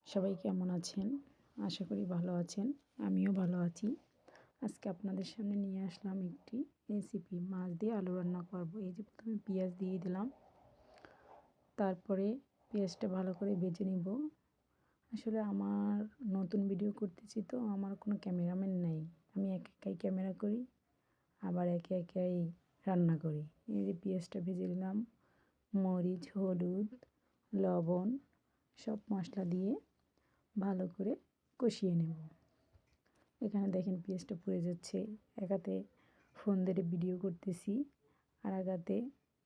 সবাই কেমন আছেন? আশা করি ভালো আছেন। আমিও ভালো আছি। আজকে আপনাদের সামনে নিয়ে আসলাম একটি রেসিপি। মাছ দিয়ে আলু রান্না করব। এই যে প্রথমে পেঁয়াজ দিয়ে দিলাম। তারপরে পেঁয়াজটা ভালো করে ভেজে নিব। আসলে আমার নতুন ভিডিও করতেছি তো আমার কোনো ক্যামেরাম্যান নাই। আমি একাই ক্যামেরা করি, আবার একাই রান্না করি। এই যে পেঁয়াজটা ভেজে নিলাম। মরিচ, হলুদ, লবণ সব মশলা দিয়ে ভালো করে কষিয়ে নেব। এখানে দেখেন পেঁয়াজটা পুড়ে যাচ্ছে। এক হাতে ফোন ধরে ভিডিও করতেছি, আর এক হাতে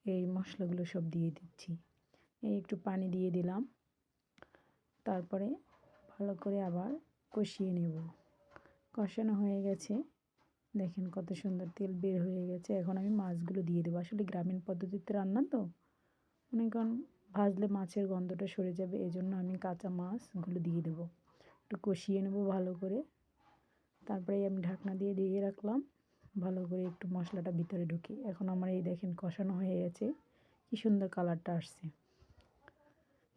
এই মশলাগুলো সব দিয়ে দিচ্ছি। এই একটু পানি দিয়ে দিলাম। তারপরে ভালো করে আবার কষিয়ে নেব। কষানো হয়ে গেছে। দেখেন কত সুন্দর তেল বের হয়ে গেছে। এখন আমি মাছগুলো দিয়ে দেবো। আসলে গ্রামীণ পদ্ধতিতে রান্না তো, মনে করেন ভাজলে মাছের গন্ধটা সরে যাবে, এজন্য আমি কাঁচা মাছগুলো দিয়ে দেবো। একটু কষিয়ে নেব ভালো করে। তারপরে আমি ঢাকনা দিয়ে দিয়ে রাখলাম ভালো করে একটু মশলাটা ভিতরে ঢুকে। এখন আমার এই দেখেন কষানো হয়ে গেছে, কি সুন্দর কালারটা আসছে।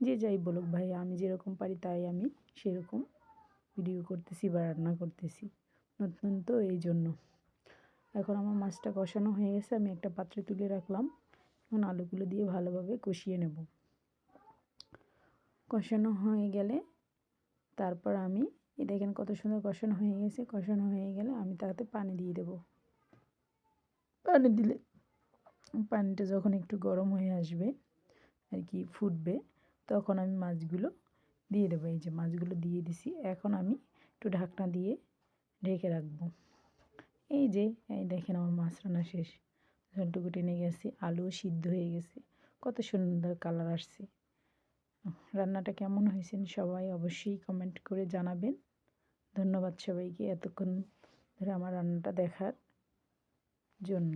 যে যাই বলুক ভাই, আমি যেরকম পারি তাই আমি সেরকম ভিডিও করতেছি বা রান্না করতেছি, নতুন তো এই জন্য। এখন আমার মাছটা কষানো হয়ে গেছে, আমি একটা পাত্রে তুলে রাখলাম। এখন আলুগুলো দিয়ে ভালোভাবে কষিয়ে নেব। কষানো হয়ে গেলে তারপর আমি এই দেখেন কত সুন্দর কষানো হয়ে গেছে। কষানো হয়ে গেলে আমি তাতে পানি দিয়ে দেব। পানি দিলে পানিটা যখন একটু গরম হয়ে আসবে আর কি ফুটবে, তখন আমি মাছগুলো দিয়ে দেবো। এই যে মাছগুলো দিয়ে দিছি। এখন আমি একটু ঢাকনা দিয়ে ঢেকে রাখবো। এই যে এই দেখেন আমার মাছ রান্না শেষ। ঝোলটুকু টেনে গেছে, আলুও সিদ্ধ হয়ে গেছে, কত সুন্দর কালার আসছে। রান্নাটা কেমন হয়েছে সবাই অবশ্যই কমেন্ট করে জানাবেন। ধন্যবাদ সবাইকে এতক্ষণ ধরে আমার রান্নাটা দেখার জন্য।